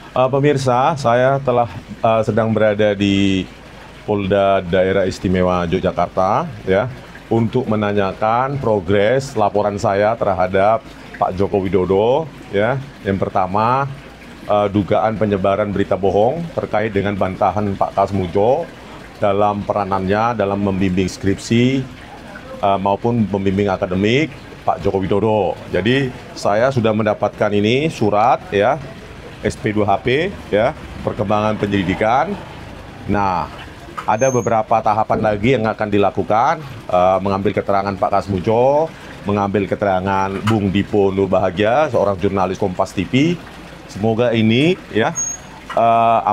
Pemirsa, saya telah sedang berada di Polda Daerah Istimewa Yogyakarta, ya, untuk menanyakan progres laporan saya terhadap Pak Joko Widodo, ya. Yang pertama, dugaan penyebaran berita bohong terkait dengan bantahan Pak Kasmujo dalam peranannya dalam membimbing skripsi maupun membimbing akademik Pak Joko Widodo. Jadi saya sudah mendapatkan ini surat, ya, SP2HP, ya, perkembangan penyelidikan. Nah, ada beberapa tahapan lagi yang akan dilakukan, mengambil keterangan Pak Kasmujo, mengambil keterangan Bung Dipo Nurbahagia, seorang jurnalis Kompas TV. Semoga ini, ya,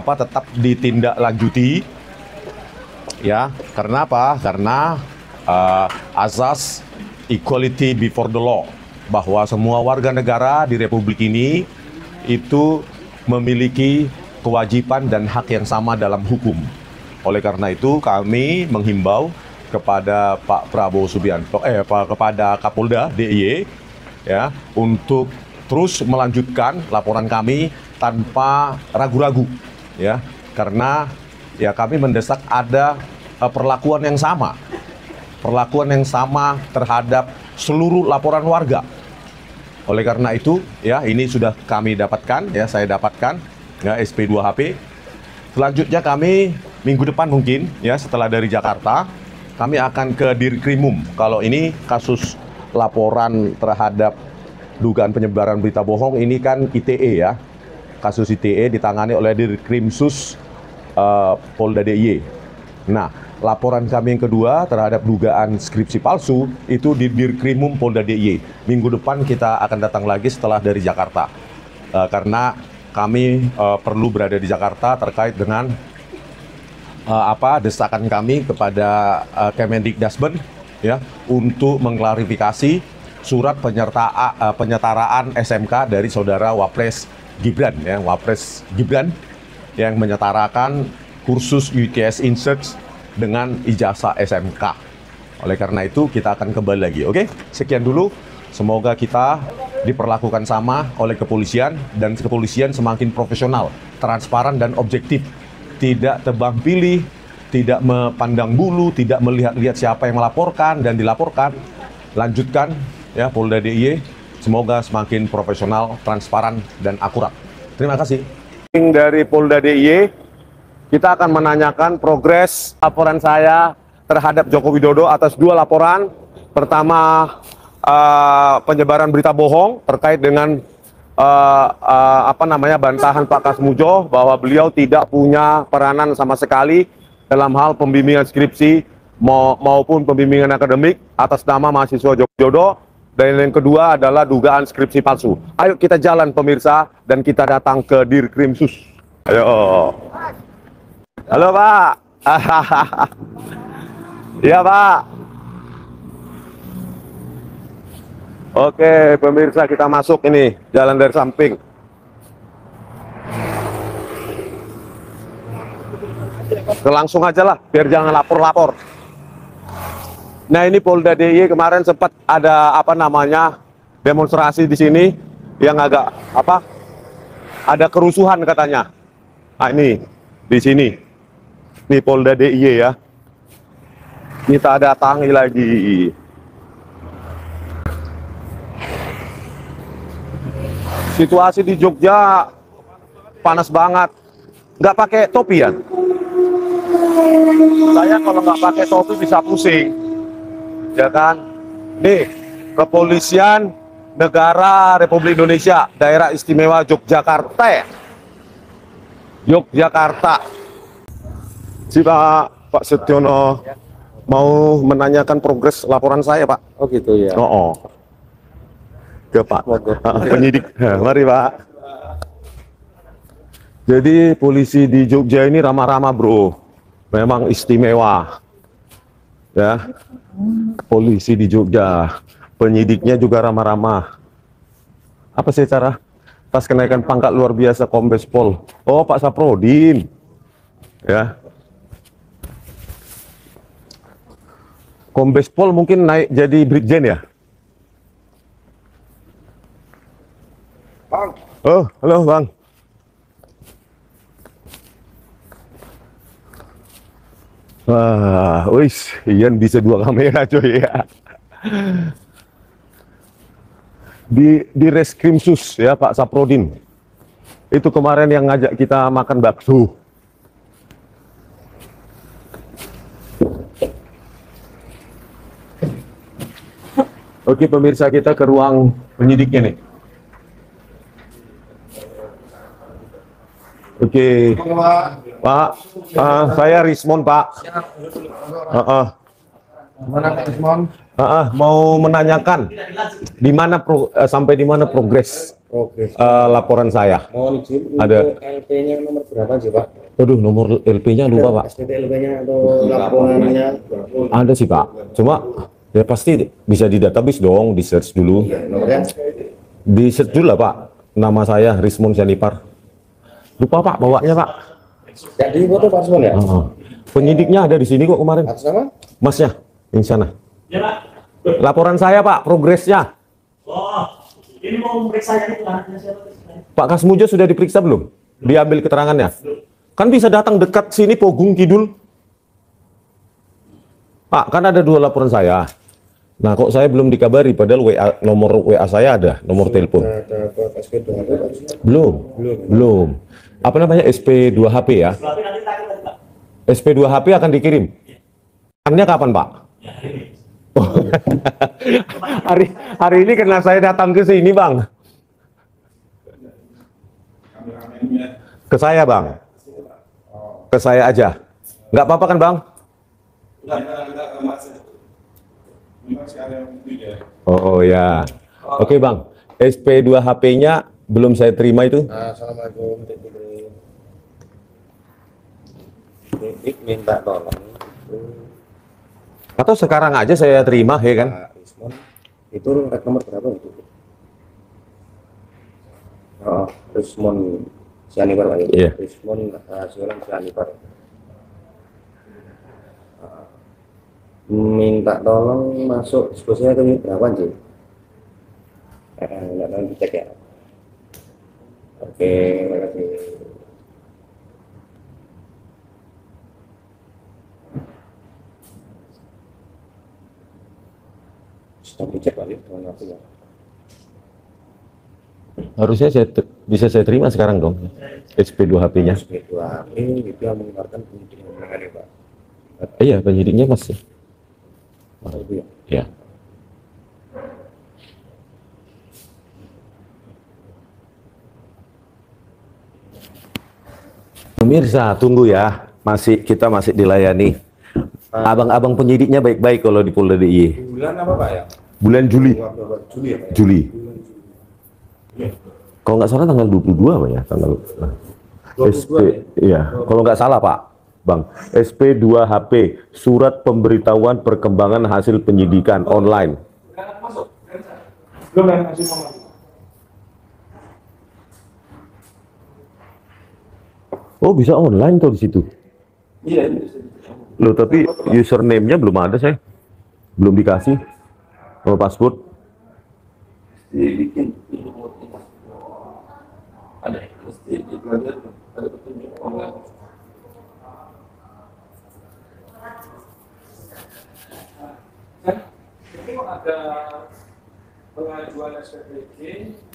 tetap ditindaklanjuti, ya. Karena apa? Karena azas equality before the law, bahwa semua warga negara di Republik ini itu memiliki kewajiban dan hak yang sama dalam hukum. Oleh karena itu kami menghimbau kepada Pak Prabowo Subianto, kepada Kapolda DIY, ya, untuk terus melanjutkan laporan kami tanpa ragu-ragu, ya, karena ya kami mendesak ada perlakuan yang sama terhadap seluruh laporan warga. Oleh karena itu, ya, ini sudah kami dapatkan, ya, saya dapatkan, ya, SP2HP. Selanjutnya kami minggu depan mungkin, ya, setelah dari Jakarta, kami akan ke Dirkrimum. Kalau ini kasus laporan terhadap dugaan penyebaran berita bohong, ini kan ITE, ya. Kasus ITE ditangani oleh Dirkrimsus Polda DIY. Nah, laporan kami yang kedua terhadap dugaan skripsi palsu itu di Dirkrimum Polda DIY. Minggu depan kita akan datang lagi setelah dari Jakarta, karena kami perlu berada di Jakarta terkait dengan desakan kami kepada Kemendikbud, ya, untuk mengklarifikasi surat penyetaraan SMK dari saudara Wapres Gibran, ya, Wapres Gibran yang menyetarakan kursus UTS Insearch dengan ijazah SMK. Oleh karena itu kita akan kembali lagi. Oke, sekian dulu. Semoga kita diperlakukan sama oleh kepolisian, dan kepolisian semakin profesional, transparan dan objektif. Tidak tebang pilih, tidak memandang bulu, tidak melihat-lihat siapa yang melaporkan dan dilaporkan. Lanjutkan, ya, Polda DIY. Semoga semakin profesional, transparan dan akurat. Terima kasih. Dari Polda DIY, kita akan menanyakan progres laporan saya terhadap Joko Widodo atas dua laporan. Pertama, penyebaran berita bohong terkait dengan bantahan Pak Kasmujo bahwa beliau tidak punya peranan sama sekali dalam hal pembimbingan skripsi maupun pembimbingan akademik atas nama mahasiswa Joko Widodo. Dan yang kedua adalah dugaan skripsi palsu. Ayo kita jalan, pemirsa, dan kita datang ke Dirkrimsus. Ayo. Halo, Pak. Iya, Pak. Oke, pemirsa, kita masuk ini jalan dari samping. Langsung aja lah, biar jangan lapor-lapor. Nah, ini Polda DIY kemarin sempat ada demonstrasi di sini yang agak ada kerusuhan katanya. Nah, ini di sini. Ini Polda DIY, ya. Kita datangi lagi. Situasi di Jogja panas banget. Nggak pakai topi, ya? Saya kalau nggak pakai topi bisa pusing, ya kan? Nih, Kepolisian Negara Republik Indonesia Daerah Istimewa Yogyakarta. Si Pak Setiono mau menanyakan progres laporan saya, Pak. Oh gitu ya. Oh. Ke Pak penyidik. Mari, Pak. Jadi polisi di Jogja ini ramah-ramah, bro. Memang istimewa, ya. Polisi di Jogja, penyidiknya juga ramah-ramah. Apa sih cara pas kenaikan pangkat luar biasa Kombes Pol? Oh, Pak Saprodin, ya. Kombes Pol mungkin naik jadi Brigjen, ya? Bang. Oh, halo, Bang. Wah, wis, Ian bisa dua kamera coy ya. Di Reskrimsus ya Pak Saprodin. Itu kemarin yang ngajak kita makan bakso. Oke pemirsa, kita ke ruang penyidiknya nih. Oke, Pak, saya Rismon Pak. Mana Pak Usman? Mau menanyakan sampai di mana progres laporan saya. Mohon izin Ada. untuk LP-nya nomor berapa sih Pak? Aduh, nomor LP-nya lupa Pak. SPT LP-nya atau laporannya? Ada sih Pak. Cuma ya pasti bisa di database dong, di search dulu. Nomornya? Di search dulu lah Pak. Nama saya Rismon Sianipar. Lupa Pak bawanya Pak. Ya di foto Pak Usman ya? Penyidiknya ada di sini kok kemarin. Atas nama? Masnya, di sana. Ya Pak. Laporan saya Pak, progresnya. Oh, ini mau memeriksa yang itu kan? Pak Kasmujo sudah diperiksa belum? Diambil keterangannya? Kan bisa datang dekat sini Pogung Kidul. Pak, kan ada 2 laporan saya. Nah, kok saya belum dikabari padahal nomor WA saya ada, nomor telepon. Ada SP 2 HP Pak Usman? Belum. Apa namanya? SP2HP ya? SP2HP akan dikirim. Tanggalnya kapan, Pak? Oh. hari ini karena saya datang ke sini, Bang. Ke saya, Bang. Ke saya aja. Nggak apa-apa kan, Bang? Oh ya. Oke, Bang. SP2HP-nya belum saya terima itu. Assalamualaikum. Titik minta tolong. Atau sekarang aja saya terima, ya kan? Pak Usman, itu rek nomor berapa itu? Oh, Usman Sianipar Pak. Iya. Usman Sianipar. Minta tolong masuk disposnya ke berapa sih? Nggak tahu dicek ya. Oke, makasih. Stop dicek kali, teman aku ya. Harusnya bisa saya terima sekarang dong. SP2HP-nya. SP2HP itu yang mengeluarkan penyidikan ya Pak. Iya, penyidiknya masih. Itu ya. Ya. Pemirsa, tunggu ya. Kita masih dilayani. Abang-abang penyidiknya baik-baik kalau di Polda DIY. Bulan apa Pak ya? Bulan Juli. Juli ya Pak? Juli. Kalau nggak salah tanggal 22 Pak ya, tanggal 22 ya? Iya, kalau nggak salah Pak, Bang. SP2HP, surat pemberitahuan perkembangan hasil penyidikan online. Oh, bisa online tuh di situ. Iya. Loh, tapi username-nya belum ada saya. Belum dikasih. Oh, password. Dibikin ada petunjuk online. Ada pengajuan SPPJ.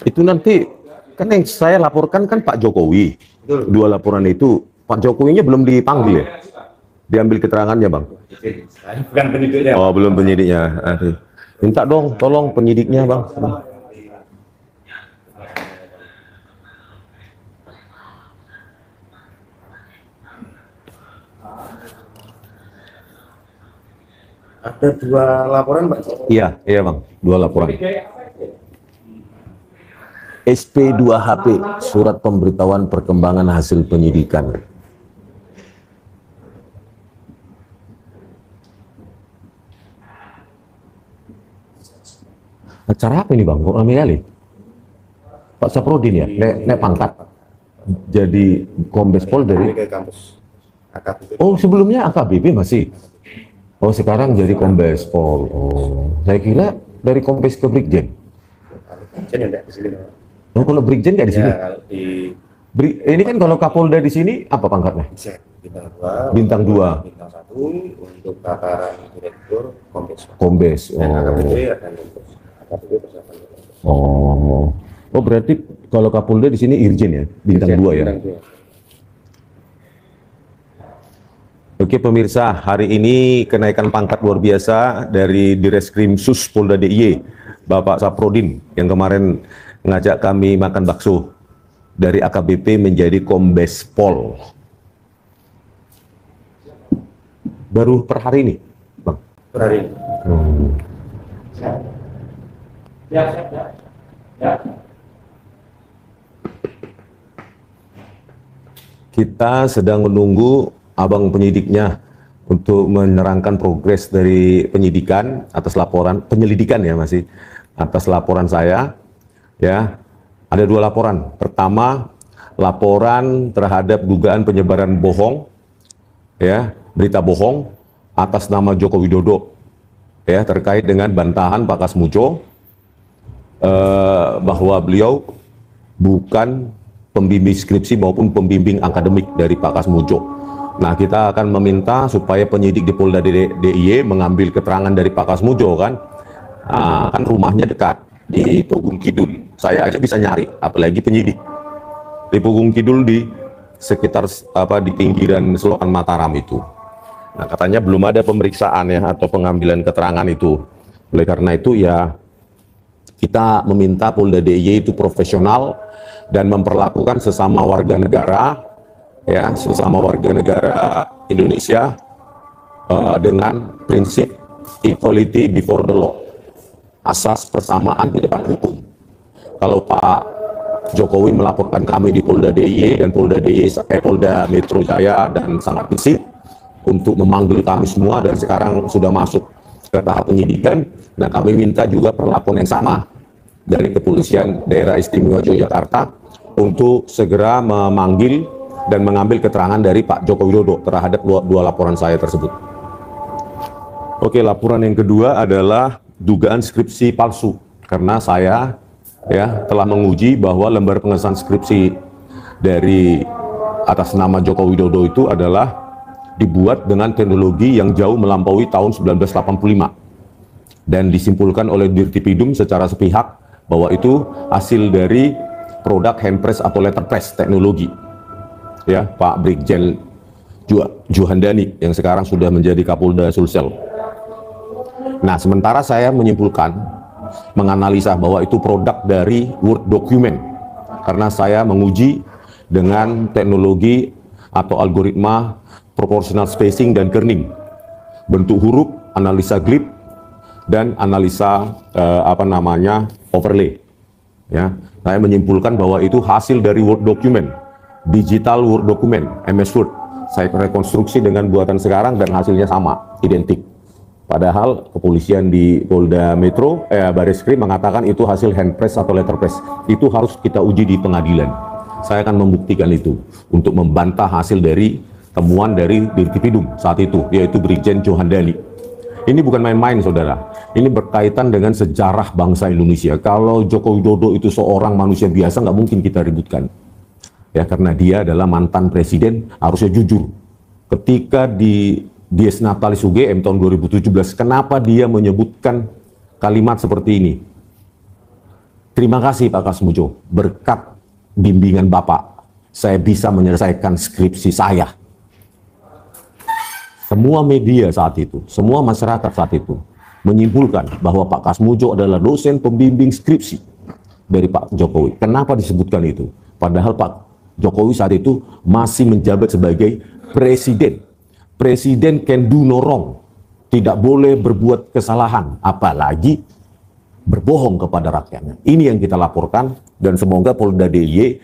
Itu nanti kan yang saya laporkan kan Pak Jokowi. Betul. 2 laporan itu Pak Jokowinya belum dipanggil ya? Diambil keterangannya Bang. Bukan penyidiknya. Oh, belum penyidiknya. Aduh. Minta dong, tolong penyidiknya Bang. Ada 2 laporan Pak. Iya Bang, 2 laporan. SP2HP, surat pemberitahuan perkembangan hasil penyidikan. Acara apa ini Bang? Kok ramai kali? Pak Saprodin ya? Nek pangkat. Jadi Kombes Pol dari... Ke kampus AKBP. Oh, sebelumnya AKBP masih? Oh, sekarang jadi Kombes Pol. Oh, saya kira dari Kombes ke Brigjen. Jadi enggak di sini. Oh, kalau Brigjen nggak di sini? Ya, kalau di Ini kan kalau Kapolda di sini apa pangkatnya? Bintang 2. Bintang 2. Bintang 1 untuk tataran direktur kombes. Kombes. Dan Oh. AKBP akan lulus. AKBP persiapan. Oh. Oh, berarti kalau Kapolda di sini Irjen ya, bintang 2 ya. Bintang 2. Oke pemirsa, hari ini kenaikan pangkat luar biasa dari Direskrim Sus Polda DIY, Bapak Saprodin, yang kemarin ngajak kami makan bakso, dari AKBP menjadi Kombes Pol. Baru per hari ini, Bang? Per hari ini. Ya. Kita sedang menunggu abang penyidiknya untuk menerangkan progres dari penyidikan atas laporan, penyelidikan ya masih, atas laporan saya. Ya, ada 2 laporan. Pertama, laporan terhadap dugaan penyebaran bohong, ya, berita bohong atas nama Joko Widodo, ya, terkait dengan bantahan Pak Kasmujo bahwa beliau bukan pembimbing skripsi maupun pembimbing akademik dari Pak Kasmujo. Nah, kita akan meminta supaya penyidik di Polda DIY mengambil keterangan dari Pak Kasmujo kan. Nah, kan rumahnya dekat di Pugung Kidul. Saya aja bisa nyari, apalagi penyidik. Di Pugung Kidul di sekitar di pinggiran Selokan Mataram itu. Nah, katanya belum ada pemeriksaan ya atau pengambilan keterangan itu. Oleh karena itu ya kita meminta Polda DIY itu profesional dan memperlakukan sesama warga negara, ya, sesama warga negara Indonesia dengan prinsip equality before the law, asas persamaan di depan hukum. Kalau Pak Jokowi melaporkan kami di Polda DIY dan Polda Metro Jaya dan sangat gesit untuk memanggil kami semua dan sekarang sudah masuk ke tahap penyidikan, dan kami minta juga perlakuan yang sama dari Kepolisian Daerah Istimewa Yogyakarta untuk segera memanggil dan mengambil keterangan dari Pak Joko Widodo terhadap 2 laporan saya tersebut. Oke, laporan yang kedua adalah dugaan skripsi palsu, karena saya ya telah menguji bahwa lembar pengesahan skripsi dari atas nama Joko Widodo itu adalah dibuat dengan teknologi yang jauh melampaui tahun 1985 dan disimpulkan oleh Dirtipidum secara sepihak bahwa itu hasil dari produk handpress atau letterpress teknologi. Ya, Pak Brigjen Juhandani yang sekarang sudah menjadi Kapolda Sulsel. Nah, sementara saya menyimpulkan, menganalisa bahwa itu produk dari Word document karena saya menguji dengan teknologi atau algoritma proportional spacing dan kerning, bentuk huruf, analisa glib, dan analisa overlay. Ya, saya menyimpulkan bahwa itu hasil dari Word document, digital Word document, MS Word. Saya rekonstruksi dengan buatan sekarang dan hasilnya sama, identik. Padahal kepolisian di Polda Metro, Bareskrim mengatakan itu hasil handpress atau letterpress. Itu harus kita uji di pengadilan. Saya akan membuktikan itu untuk membantah hasil dari temuan dari Dirtipidum saat itu, yaitu Brigjen Juhandani. Ini bukan main-main, saudara. Ini berkaitan dengan sejarah bangsa Indonesia. Kalau Joko Widodo itu seorang manusia biasa, nggak mungkin kita ributkan. Ya, karena dia adalah mantan presiden, harusnya jujur. Ketika di Dies Natalis UGM tahun 2017, kenapa dia menyebutkan kalimat seperti ini? Terima kasih Pak Kasmujo, berkat bimbingan Bapak, saya bisa menyelesaikan skripsi saya. Semua media saat itu, semua masyarakat saat itu menyimpulkan bahwa Pak Kasmujo adalah dosen pembimbing skripsi dari Pak Jokowi. Kenapa disebutkan itu? Padahal Pak Jokowi saat itu masih menjabat sebagai presiden. Presiden can do no wrong, tidak boleh berbuat kesalahan, apalagi berbohong kepada rakyatnya. Ini yang kita laporkan dan semoga Polda DIY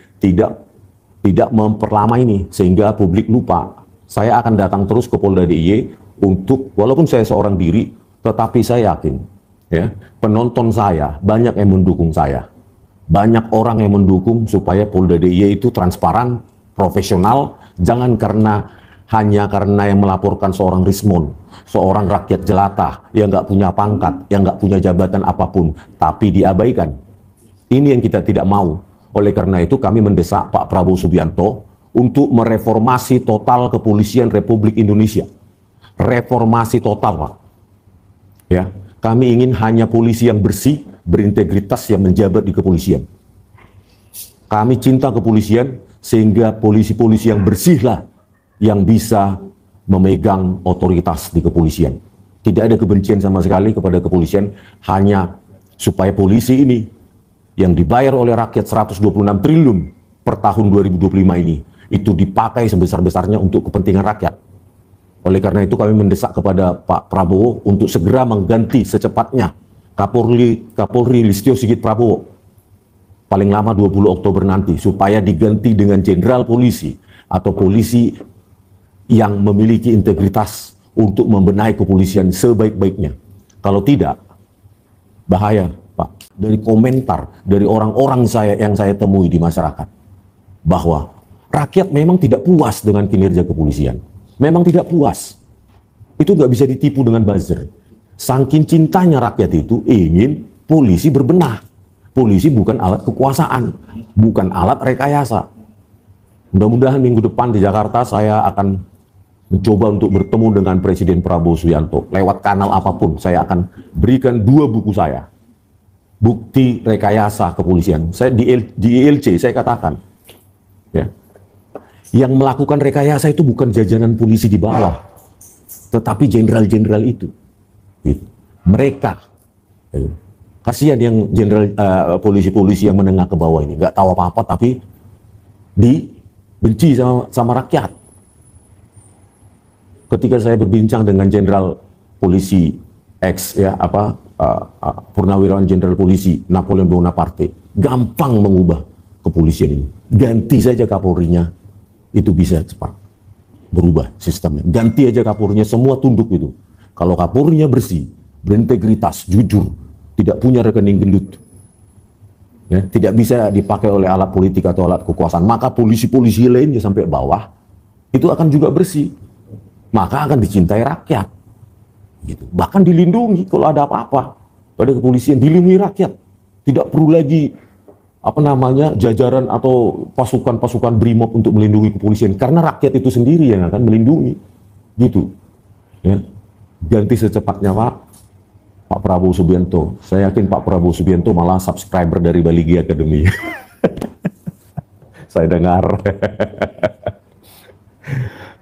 tidak memperlama ini sehingga publik lupa. Saya akan datang terus ke Polda DIY untuk, walaupun saya seorang diri, tetapi saya yakin ya, penonton saya banyak yang mendukung saya. Banyak orang yang mendukung supaya Polda DIY itu transparan, profesional, jangan hanya karena yang melaporkan seorang Rismon, seorang rakyat jelata yang nggak punya pangkat, yang nggak punya jabatan apapun, tapi diabaikan. Ini yang kita tidak mau. Oleh karena itu kami mendesak Pak Prabowo Subianto untuk mereformasi total kepolisian Republik Indonesia. Reformasi total, Pak. Ya, kami ingin hanya polisi yang bersih, berintegritas yang menjabat di kepolisian. Kami cinta kepolisian sehingga polisi-polisi yang bersihlah yang bisa memegang otoritas di kepolisian. Tidak ada kebencian sama sekali kepada kepolisian, hanya supaya polisi ini yang dibayar oleh rakyat 126 triliun per tahun 2025 ini, itu dipakai sebesar-besarnya untuk kepentingan rakyat. Oleh karena itu kami mendesak kepada Pak Prabowo untuk segera mengganti secepatnya Kapolri Listio Sigit Prabowo, paling lama 20 Oktober nanti, supaya diganti dengan jenderal polisi atau polisi yang memiliki integritas untuk membenahi kepolisian sebaik-baiknya. Kalau tidak, bahaya, Pak. Dari komentar dari orang-orang yang saya temui di masyarakat, bahwa rakyat memang tidak puas dengan kinerja kepolisian. Memang tidak puas. Itu nggak bisa ditipu dengan buzzer. Saking cintanya rakyat itu ingin polisi berbenah. Polisi bukan alat kekuasaan, bukan alat rekayasa. Mudah-mudahan minggu depan di Jakarta saya akan mencoba untuk bertemu dengan Presiden Prabowo Subianto. Lewat kanal apapun, saya akan berikan 2 buku saya. Bukti rekayasa kepolisian. Saya di ILC saya katakan, ya, yang melakukan rekayasa itu bukan jajanan polisi di bawah, tetapi jenderal-jenderal itu. Gitu. Mereka, kasihan yang jenderal polisi-polisi yang menengah ke bawah ini, nggak tahu apa-apa tapi dibenci sama rakyat. Ketika saya berbincang dengan jenderal polisi Purnawirawan Jenderal Polisi Napoleon Bonaparte, gampang mengubah kepolisian ini. Ganti saja Kapolrinya, itu bisa cepat berubah sistemnya. Ganti aja Kapolrinya, semua tunduk itu. Kalau Kapolrinya bersih, berintegritas, jujur, tidak punya rekening gendut, ya, tidak bisa dipakai oleh alat politik atau alat kekuasaan, maka polisi-polisi lainnya sampai bawah itu akan juga bersih, maka akan dicintai rakyat. Gitu. Bahkan dilindungi kalau ada apa-apa pada kepolisian, dilindungi rakyat. Tidak perlu lagi jajaran atau pasukan-pasukan BRIMOB untuk melindungi kepolisian, karena rakyat itu sendiri yang akan melindungi. Gitu. Ya. Ganti secepatnya Pak Prabowo Subianto. Saya yakin Pak Prabowo Subianto malah subscriber dari Baligi Academy. Saya dengar.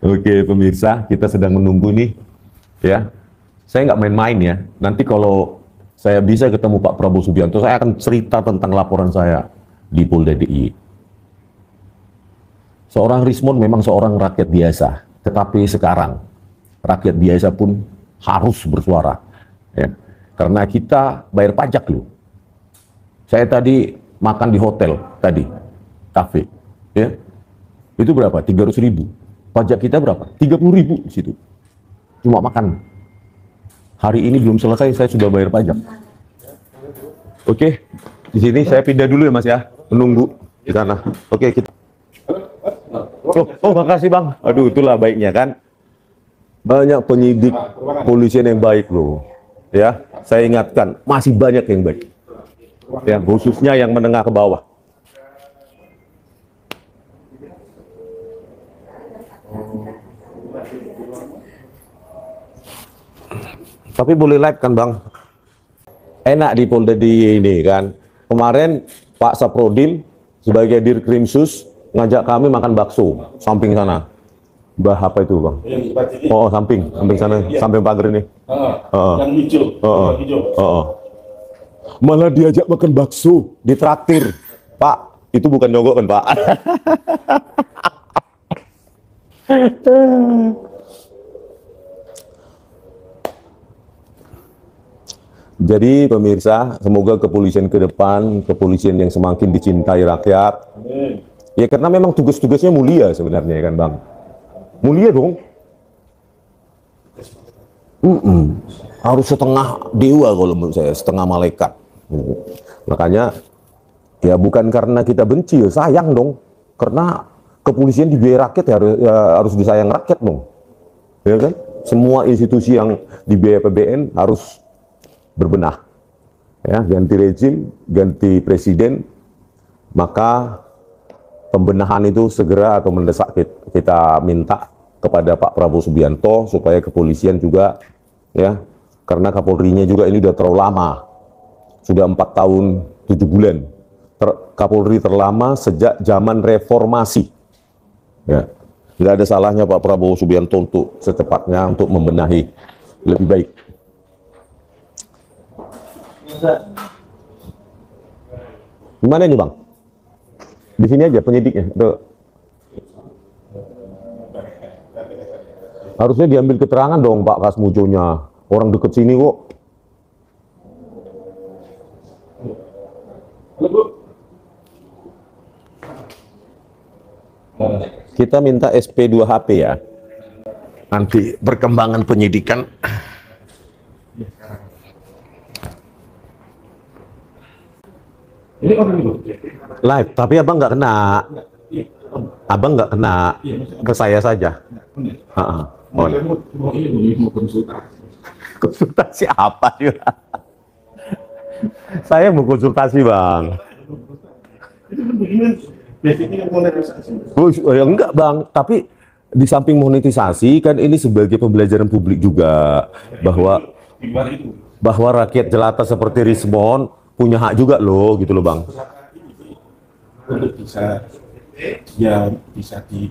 Oke pemirsa, kita sedang menunggu nih, ya. Saya nggak main-main ya. Nanti kalau saya bisa ketemu Pak Prabowo Subianto, saya akan cerita tentang laporan saya di Polda DIY. Seorang Rismond memang seorang rakyat biasa, tetapi sekarang rakyat biasa pun harus bersuara, ya. Karena kita bayar pajak loh. Saya tadi makan di hotel tadi, kafe, ya. Itu berapa? 300.000. Pajak kita berapa? 30.000 di situ. Cuma makan. Hari ini belum selesai, saya sudah bayar pajak. Oke, di sini saya pindah dulu ya Mas ya, menunggu di sana. Oke, kita. Oh, makasih Bang. Aduh, itulah baiknya kan. Banyak penyidik polisian yang baik loh. Ya, saya ingatkan, masih banyak yang baik. Ya, khususnya yang menengah ke bawah. Tapi boleh live kan Bang? Enak di Polda DIY ini kan. Kemarin Pak Saprodin sebagai Dirkrimsus ngajak kami makan bakso samping sana. Bah apa itu Bang? Oh samping sana, samping pagar ini. Yang hijau. Malah diajak makan bakso, ditraktir. Pak, itu bukan nyogok kan Pak? Jadi pemirsa, semoga kepolisian ke depan, kepolisian yang semakin dicintai rakyat. Ya karena memang tugas-tugasnya mulia sebenarnya kan Bang. Mulia dong. Harus setengah dewa kalau menurut saya, setengah malaikat. Makanya ya bukan karena kita benci, sayang dong. Karena kepolisian dibiayai rakyat ya harus disayang rakyat dong. Ya kan? Semua institusi yang dibiayai APBN harus berbenah, ya, ganti rezim, ganti presiden, maka pembenahan itu segera atau mendesak kita minta kepada Pak Prabowo Subianto supaya kepolisian juga, ya, karena Kapolrinya juga ini udah terlalu lama, sudah 4 tahun 7 bulan. Kapolri terlama sejak zaman reformasi. Ya, tidak ada salahnya Pak Prabowo Subianto untuk secepatnya untuk membenahi lebih baik. Gimana ini Bang? Di sini aja penyidiknya. Tuh. Harusnya diambil keterangan dong Pak Kasmujonya. Orang deket sini kok. Kita minta SP2HP ya. Nanti perkembangan penyidikan. Live, tapi abang nggak kena. Abang nggak kena ke saya saja. Konsultasi apa juga? Saya mau konsultasi bang. Oh, ya enggak bang, tapi di samping monetisasi kan ini sebagai pembelajaran publik juga bahwa rakyat jelata seperti Rismon punya hak juga loh, gitu loh bang. Untuk bisa ya bisa di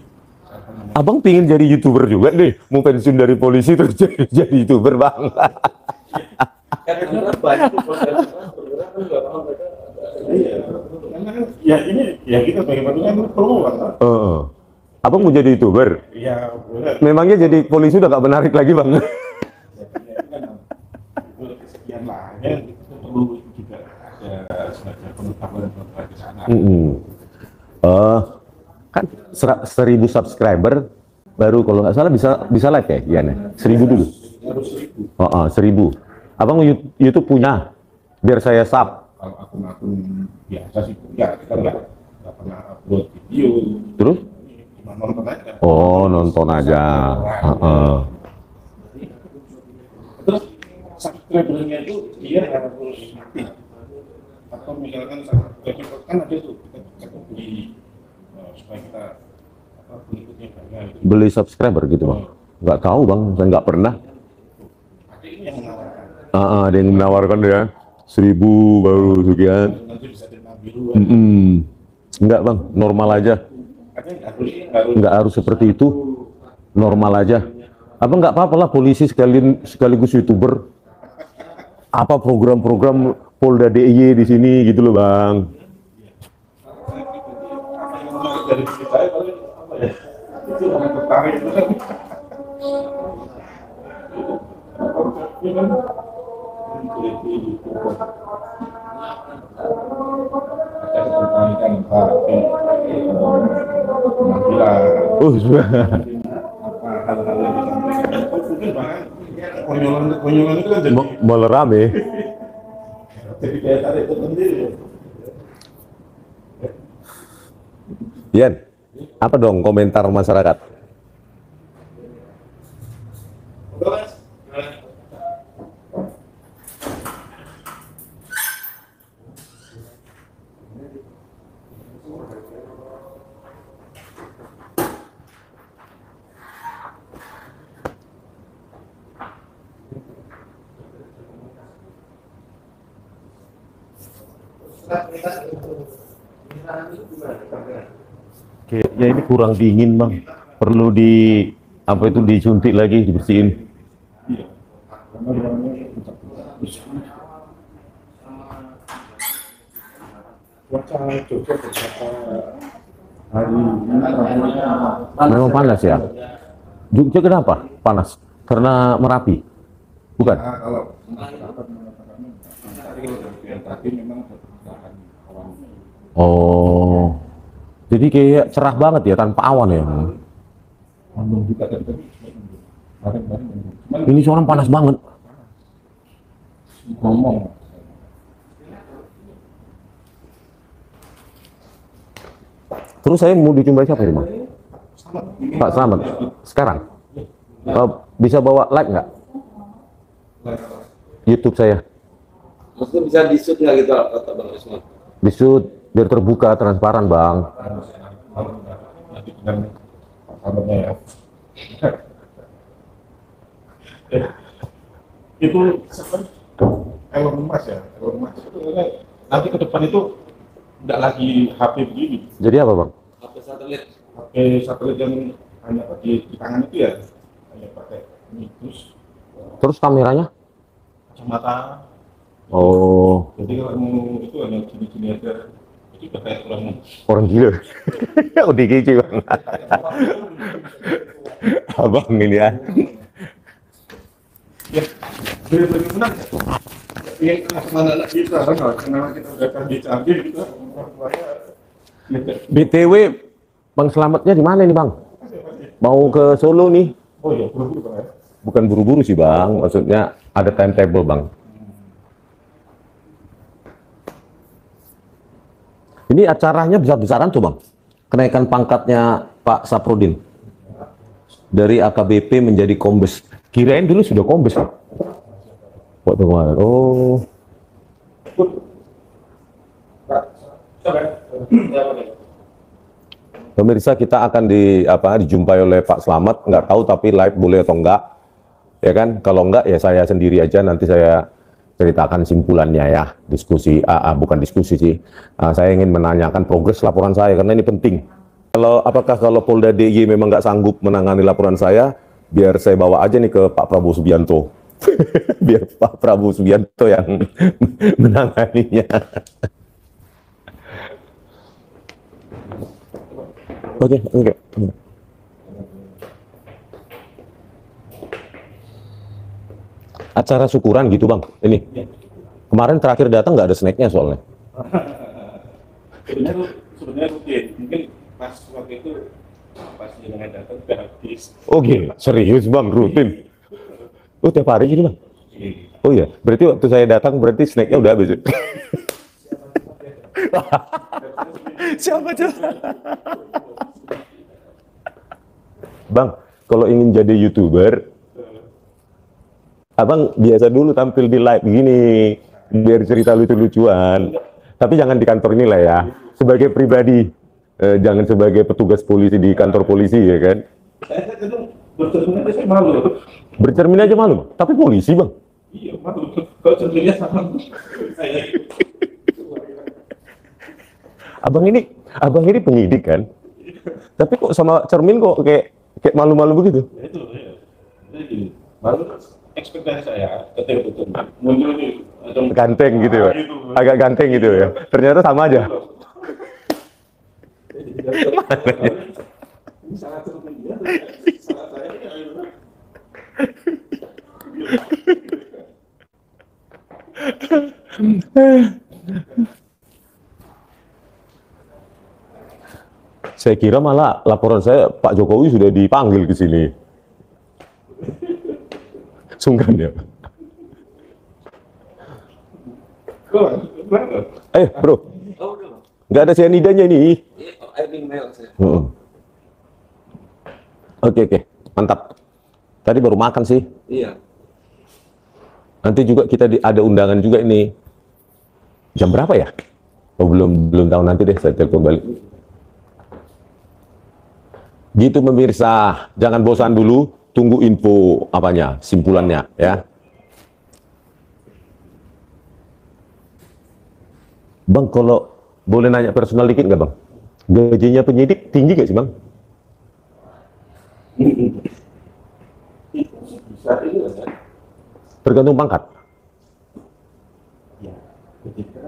Abang pingin jadi YouTuber juga nih, mau pensiun dari polisi terus jadi YouTuber bang. Ya ini ya kita bagaimana promo bang. Abang mau jadi YouTuber? Ya boleh. Memangnya jadi polisi udah gak menarik lagi bang? Sekian lah ya, itu perlu juga ada semacam pengetahuan di sana. Kan 1000 subscriber baru kalau nggak salah bisa live ya, Ian? 1000 dulu. 1000. Abang YouTube punya, biar saya sub. Kalau akun-akun biasa sih ya kita nggak pernah upload video. Terus? Cuma nonton aja. Oh, nonton aja. Terus subscribernya itu dia harus mati. Atau misalkan subscriber kan ada tuh kita beli supaya kita pengikutnya banyak. Beli subscriber gitu bang? Nggak tahu bang, saya nggak pernah. Ada ini yang menawarkan. Ada yang menawarkan ya, 1000 baru sekian. Nanti bisa terima biru. Enggak bang, normal aja. Nggak harus seperti itu, normal aja. Abang nggak apa-apa lah polisi sekaligus YouTuber. Apa program-program Polda DIY di sini gitu loh bang. Dari kita apa ya? Itu orang tertarik itu kan. Oh, sudah. Konyolan itu kan jadi Malah rame. jadi kayak tarik tersendiri. Ian, apa dong komentar masyarakat? Kayaknya ini kurang dingin bang, perlu disuntik lagi, dibersihin. Cuaca Jogja beberapa hari ini Memang panas ya? Jogja kenapa panas? Karena Merapi? Bukan? kalau masyarakat mengatakan tadi memang ada awan. Oh, jadi kayak cerah banget ya tanpa awan ya? Mendung juga dari tadi. Ini seorang panas banget. Ngomong. Terus saya mau dijumpai siapa ini, Bang? Pak Slamet. Sekarang? Bisa bawa live nggak? YouTube saya. Maksudnya bisa di-shoot nggak gitu kata Bang Rismon? Di-shoot. Biar terbuka, transparan, Bang. Nanti dengan kabarnya ya. Itu Elon Musk ya, Elon Musk itu nanti ke depan itu tidak lagi HP begini, Jadi apa, Bang? HP satelit. HP satelit yang hanya di tangan itu ya, hanya pakai terus Terus kameranya? kacamata. Oh, Jadi kalau mau itu hanya gini-gini aja, itu udah kayak orang gila. ODGJ, Bang. Abang ini ya. ya bagaimana ya mana lagi sekarang karena kita udah canggih gitu BTW, Bang Slametnya di mana nih, Bang? Mau ke Solo nih? oh iya buru-buru Pak ya. Bukan buru-buru sih, Bang. Maksudnya ada timetable, Bang. Ini acaranya besar-besaran tuh, Bang. Kenaikan pangkatnya Pak Saprudin. Dari AKBP menjadi Kombes. Kirain dulu sudah Kombes, Pak. Waktu kemarin. Oh. Pemirsa, kita akan dijumpai oleh Pak Slamet. Nggak tahu tapi live boleh atau enggak. Ya kan? Kalau enggak ya saya sendiri aja, nanti saya ceritakan simpulannya ya. Diskusi, bukan diskusi sih. Saya ingin menanyakan progres laporan saya karena ini penting. Apakah kalau Polda DIY memang nggak sanggup menangani laporan saya, biar saya bawa aja nih ke Pak Prabowo Subianto. Biar Pak Prabowo Subianto yang menanganinya. Oke. Acara syukuran gitu, Bang. Ini. Kemarin terakhir datang nggak ada snacknya soalnya. Sebenarnya rutin. Mungkin pas waktu itu pas jenengan datang udah habis. Oke, serius, Bang, rutin. Oh, tiap hari gini, Bang? Oh iya, berarti waktu saya datang berarti snacknya udah habis. Siapa coba? Bang, kalau ingin jadi YouTuber, Abang biasa dulu tampil di live gini, biar cerita lucu-lucuan. Tapi jangan di kantor ini lah ya. Sebagai pribadi, jangan sebagai petugas polisi di kantor polisi ya kan. Saya kadang bercermin aja saya malu. Bercermin aja malu, Bang. Tapi polisi, Bang. Iya malu. Kalau cerminnya sama saya. Abang ini penyidik kan? Tapi kok sama cermin kok kayak malu-malu begitu? Ya itu ya. Jadi malu ekspektasi saya ketika betul muncul nih Ganteng gitu ya? gitu. Agak ganteng gitu ya? Ternyata sama aja. Ini sangat cermin ya. Salah saya ini Saya kira malah laporan saya Pak Jokowi sudah dipanggil ke sini. Sungkan ya. Bro. Nggak ada cyanidanya ini. Air minum saya. Oke. Mantap. Tadi baru makan sih. Iya. Nanti juga kita ada undangan juga ini. Jam berapa ya? Oh, belum tahu, nanti deh saya telepon balik. Gitu pemirsa, jangan bosan dulu, tunggu info simpulannya ya. Bang, kalau boleh nanya personal dikit nggak, Bang? Gajinya penyidik tinggi nggak sih, Bang? bisa ini lah ya. Tergantung pangkat. Ya, ketika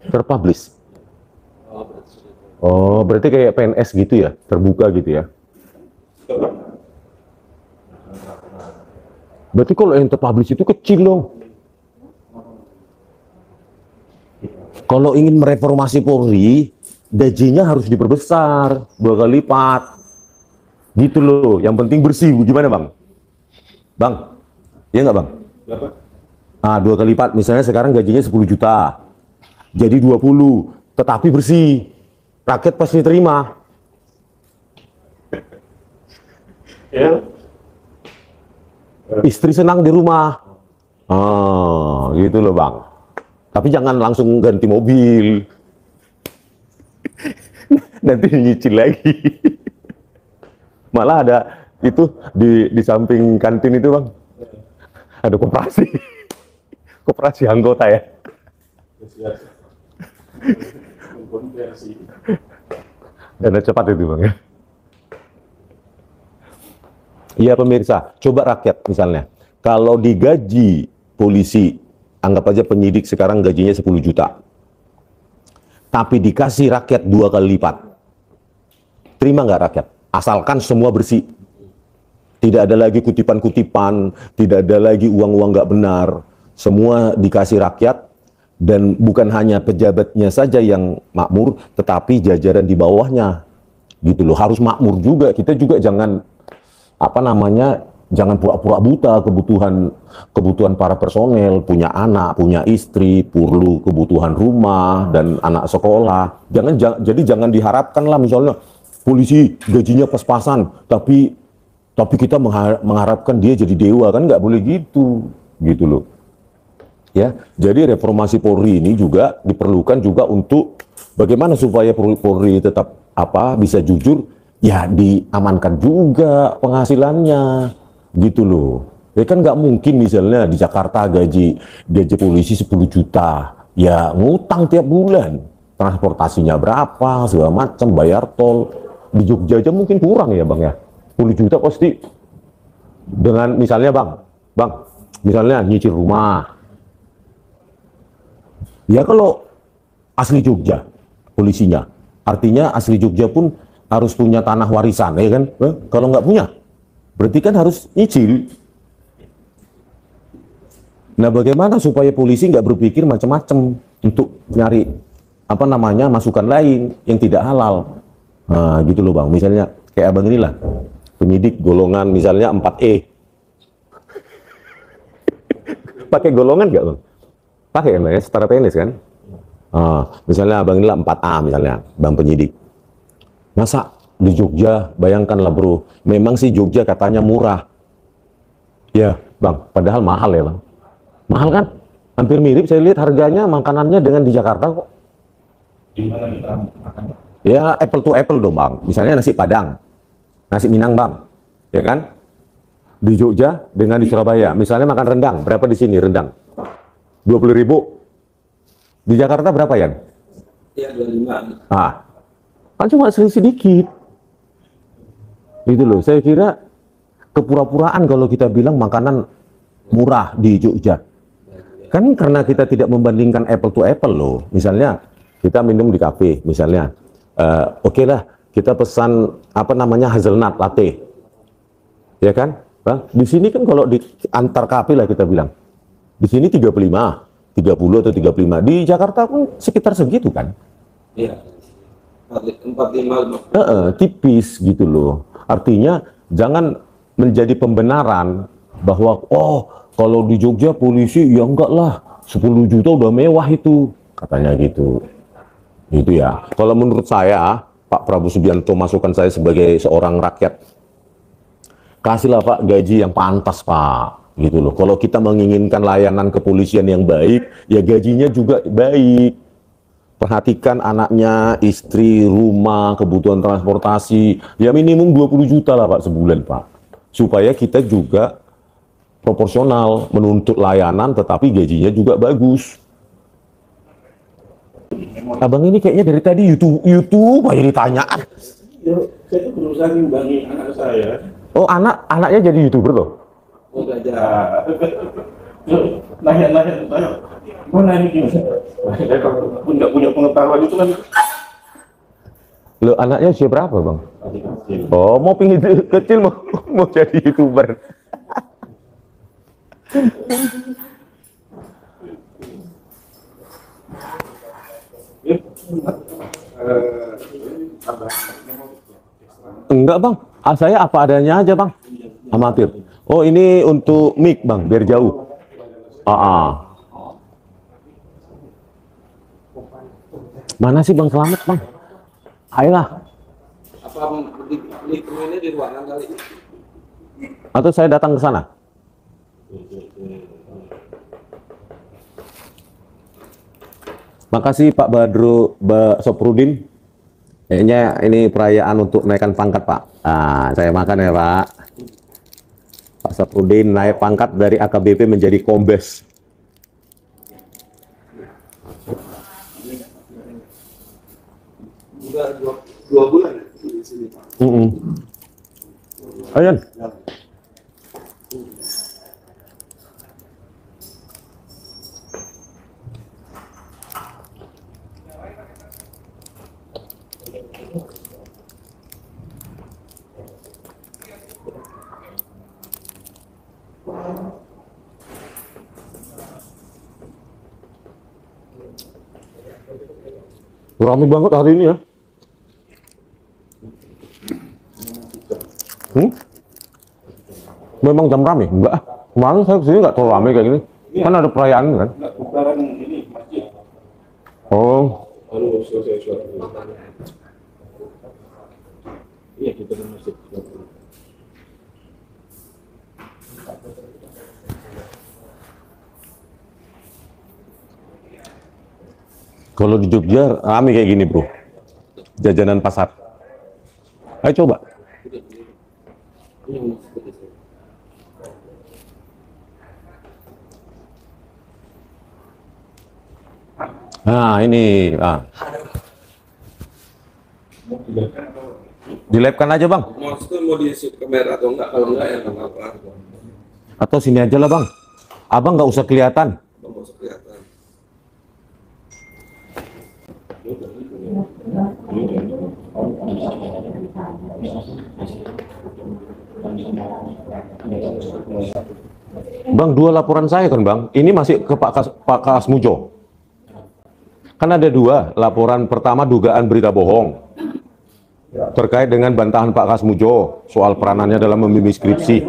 Terpublish. Oh, berarti sudah. Oh, berarti kayak PNS gitu ya, terbuka gitu ya. Berarti kalau yang terpublish itu kecil dong. Kalau ingin mereformasi Polri, gajinya harus diperbesar 2 kali lipat. Gitu loh, yang penting bersih. Gimana, Bang? Bang, iya nggak, Bang? berapa? 2 kali lipat, misalnya sekarang gajinya 10 juta. Jadi 20, tetapi bersih. Rakyat pasti terima. Ya. Istri senang di rumah. Gitu loh, Bang. Tapi jangan langsung ganti mobil. nanti nyicil lagi. Malah ada itu di samping kantin itu bang, ada koperasi, koperasi anggota ya. Dana cepat itu bang ya. Iya pemirsa, coba rakyat misalnya, kalau digaji polisi, anggap aja penyidik sekarang gajinya 10 juta, tapi dikasih rakyat 2 kali lipat, terima nggak rakyat? Asalkan semua bersih, tidak ada lagi kutipan-kutipan, tidak ada lagi uang-uang nggak benar, semua dikasih rakyat. Dan bukan hanya pejabatnya saja yang makmur, tetapi jajaran di bawahnya, gitu loh, harus makmur juga. Kita juga jangan jangan pura-pura buta kebutuhan para personel, punya anak, punya istri, perlu kebutuhan rumah dan anak sekolah. Jadi jangan diharapkan lah misalnya polisi gajinya pas-pasan, tapi kita mengharapkan dia jadi dewa, kan nggak boleh gitu loh. Ya, jadi reformasi Polri ini juga diperlukan juga untuk bagaimana supaya Polri tetap bisa jujur, ya diamankan juga penghasilannya, gitu loh. Ya kan nggak mungkin misalnya di Jakarta gaji polisi 10 juta, ya ngutang tiap bulan, transportasinya berapa, segala macam, bayar tol. Di Jogja aja mungkin kurang ya bang ya, 10 juta pasti. Dengan misalnya bang, misalnya nyicil rumah. Ya kalau asli Jogja polisinya, artinya asli Jogja pun harus punya tanah warisan, ya kan? Kalau nggak punya, berarti kan harus nyicil. Nah, bagaimana supaya polisi nggak berpikir macam-macam untuk nyari masukan lain yang tidak halal? Nah, gitu loh bang. Misalnya kayak abang inilah, penyidik golongan misalnya 4E. Pakai golongan nggak bang? Pakai kan ya, setara PNS kan? Misalnya abang inilah 4A misalnya, bang penyidik. Masa di Jogja, bayangkanlah bro, memang sih Jogja katanya murah. Ya bang, padahal mahal ya bang. Mahal kan? Hampir mirip saya lihat harganya makanannya dengan di Jakarta kok. Gimana kita makan? Ya apple to apple dong bang. Misalnya nasi Padang, nasi Minang bang, ya kan? Di Jogja dengan di Surabaya. Misalnya makan rendang, berapa di sini rendang? 20.000. Di Jakarta berapa ya? Iya 25. Kan cuma sedikit. Gitu loh. Saya kira kepura-puraan kalau kita bilang makanan murah di Jogja. Kan karena kita tidak membandingkan apple to apple loh. Misalnya kita minum di kafe, misalnya, oke lah kita pesan hazelnut latte, ya kan? Bang, di sini kan kalau di antar kafe lah kita bilang. Di sini 35, 30 atau 35. Di Jakarta pun sekitar segitu kan? Iya. 45. Tipis gitu loh. Artinya jangan menjadi pembenaran bahwa kalau di Jogja polisi ya enggak lah, 10 juta udah mewah itu, katanya gitu. Gitu ya. Kalau menurut saya, Pak Prabowo Subianto masukkan saya sebagai seorang rakyat, kasihlah Pak gaji yang pantas Pak. Gitu loh. Kalau kita menginginkan layanan kepolisian yang baik, ya gajinya juga baik. Perhatikan anaknya, istri, rumah, kebutuhan transportasi, ya minimum 20 juta lah Pak sebulan Pak. Supaya kita juga proporsional menuntut layanan, tetapi gajinya juga bagus. Abang ini kayaknya dari tadi YouTube aja ditanya. Saya itu berusaha ngimbangi anak saya. Oh anaknya jadi YouTuber loh? Oh belajar. Nanya. Mana ini gini? Saya pun nggak punya pengetahuan itu kan. Loh anaknya usia berapa bang? Oh mau pingin kecil mau jadi YouTuber. Enggak bang, saya apa adanya aja bang, amatir. Oh ini untuk mic bang, biar jauh. Mana sih bang Selamat bang? Ayolah. Apa beli ini di ruangan kali? Atau saya datang ke sana? Makasih Pak Badro Soprudin. Kayaknya ini perayaan untuk naikkan pangkat, Pak. Nah, saya makan ya, Pak. Pak Saprudin naik pangkat dari AKBP menjadi Kombes. Udah dua bulan ya di sini, Pak. Ayan. Ramai banget hari ini ya. Memang jam rame? Enggak. Kemarin saya kesini nggak terlalu rame kayak gini. Kan ada perayaan kan? Bukaran ini masjid. Oh. Lalu selesai suatu. Iya, kita di masjid. Kalau di Jogja rame kayak gini, bro. Jajanan pasar. Ayo coba. Nah, ini. Dilapkan aja, Bang. Maksudnya mau di shoot kamera atau enggak? Kalau enggak ya nggak apa-apa. Atau sini aja lah, Bang. Abang nggak usah kelihatan. Nggak mau kelihatan. Bang, dua laporan saya kan, Bang. Ini masih ke Pak Kasmujo. Kan ada dua. Laporan pertama dugaan berita bohong terkait dengan bantahan Pak Kasmujo soal peranannya dalam membimbing skripsi.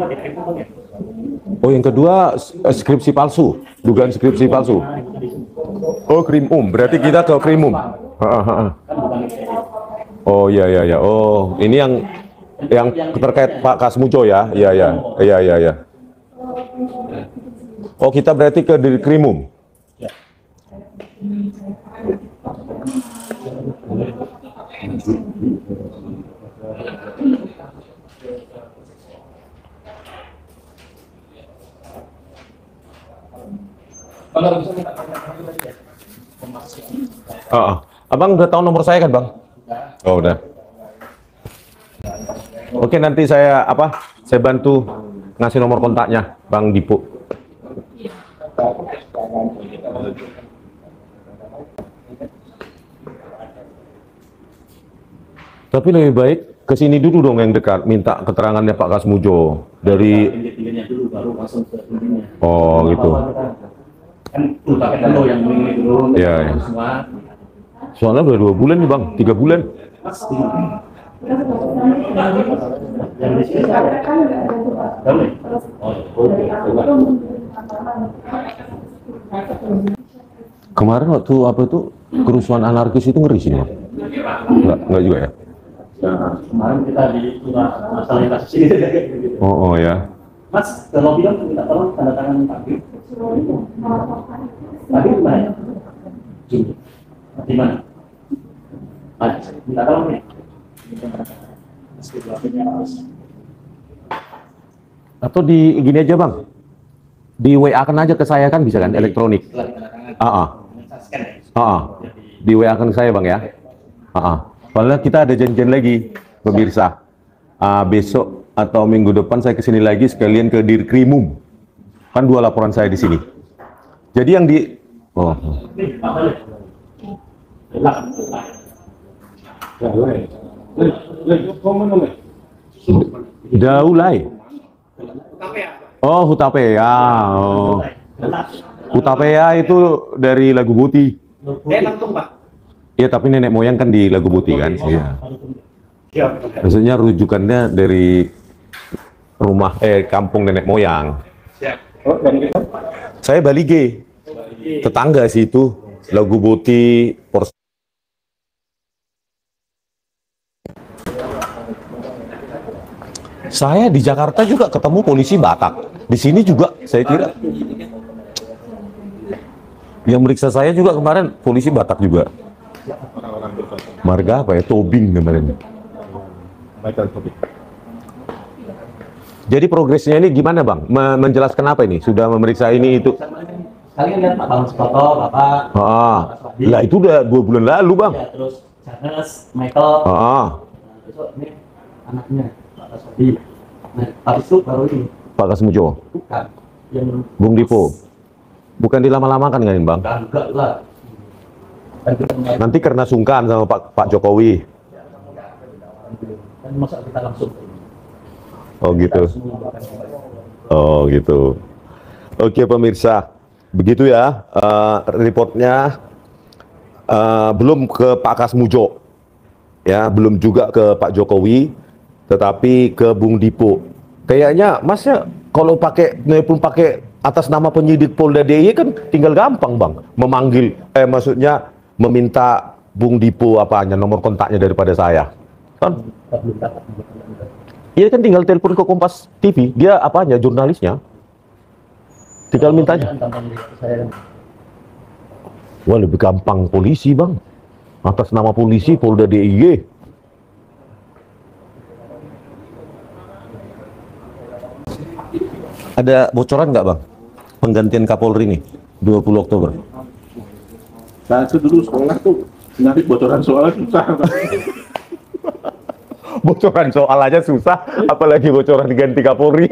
Oh, yang kedua skripsi palsu, dugaan skripsi palsu. Oh, Krimum. Berarti kita ke Krimum. Oh, iya. Oh, ini yang terkait Pak Kasmujo ya. Iya. Oh, kita berarti ke Krimum. Abang udah tahu nomor saya kan, Bang? Oh, udah. Oke, nanti saya bantu ngasih nomor kontaknya Bang Dipo. Tapi lebih baik ke sini dulu dong yang dekat, minta keterangannya Pak Kasmujo dari. Oh, gitu. Kan pakai dulu yang ini dulu. Iya. Semua. Soalnya udah 2 bulan nih, Bang, 3 bulan. Yang di sini Kemarin waktu kerusuhan anarkis itu ngeri sih, Bang. Enggak juga ya? kemarin kita di masalah yang kasus ini. Oh ya. Mas, kalau bilang minta tolong tanda tangan Pak. Tadi di mana? Di mana? Minta tolong nih. Atau di gini aja, Bang. Di WA kan aja ke saya kan bisa kan, elektronik. Di WA kan saya, Bang ya. Soalnya kita ada janjian lagi, pemirsa. Besok atau minggu depan saya kesini lagi sekalian ke Dirkrimum. Kan 2 laporan saya di sini. Jadi yang di Daulay. Oh, Hutapea. Oh. Hutapea itu dari Lagu Buti. Langsung, Pak. Iya, tapi nenek moyang kan di Lagu Buti kan. Iya. Maksudnya rujukannya dari rumah kampung nenek moyang. Saya Balige. Tetangga sih itu. Lagu Buti, Saya di Jakarta juga ketemu polisi Batak. Di sini juga saya kira. Yang meriksa saya juga kemarin polisi Batak juga. Orang-orang Marga apa ya? Tobing kemarin. Michael Tobing. Jadi progresnya ini gimana Bang? Menjelaskan apa ini? Sudah memeriksa ini itu? Kalian lihat Pak Bang Sukoto, Bapak. Lah itu udah 2 bulan lalu Bang. Ya, terus Charles, Michael. Besok ini anaknya Pak Kaswadi. Nah, habis itu baru ini. Pak Kasmujo. Bukan. Yang Bung Dipo. Bukan dilama-lamakan kan Bang? enggak lah. Nanti karena sungkan sama Pak Jokowi. Kan masa kita langsung Oh gitu. Oh gitu. Oke pemirsa, begitu ya reportnya. Belum ke Pak Kasmujo, ya belum juga ke Pak Jokowi, tetapi ke Bung Dipo. Kayaknya Masnya kalau pakai atas nama penyidik Polda DIY kan tinggal gampang Bang, memanggil, maksudnya meminta Bung Dipo nomor kontaknya daripada saya. Kan? Iya kan tinggal telepon ke Kompas TV, dia jurnalisnya. Tinggal mintanya. Wah lebih gampang polisi Bang. Atas nama polisi Polda DIY. Ada bocoran nggak Bang? Penggantian Kapolri nih 20 Oktober. Nah itu dulu sekolah tuh nyari bocoran soal susah. Bocoran soal aja susah, apalagi bocoran ganti Kapolri.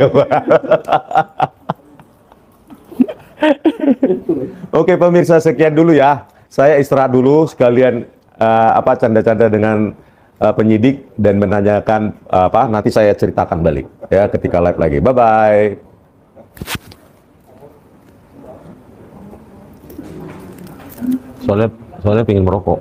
Oke pemirsa, sekian dulu ya. Saya istirahat dulu sekalian canda-canda dengan penyidik dan menanyakan nanti saya ceritakan balik ya ketika live lagi. Bye bye. Soalnya pengen merokok.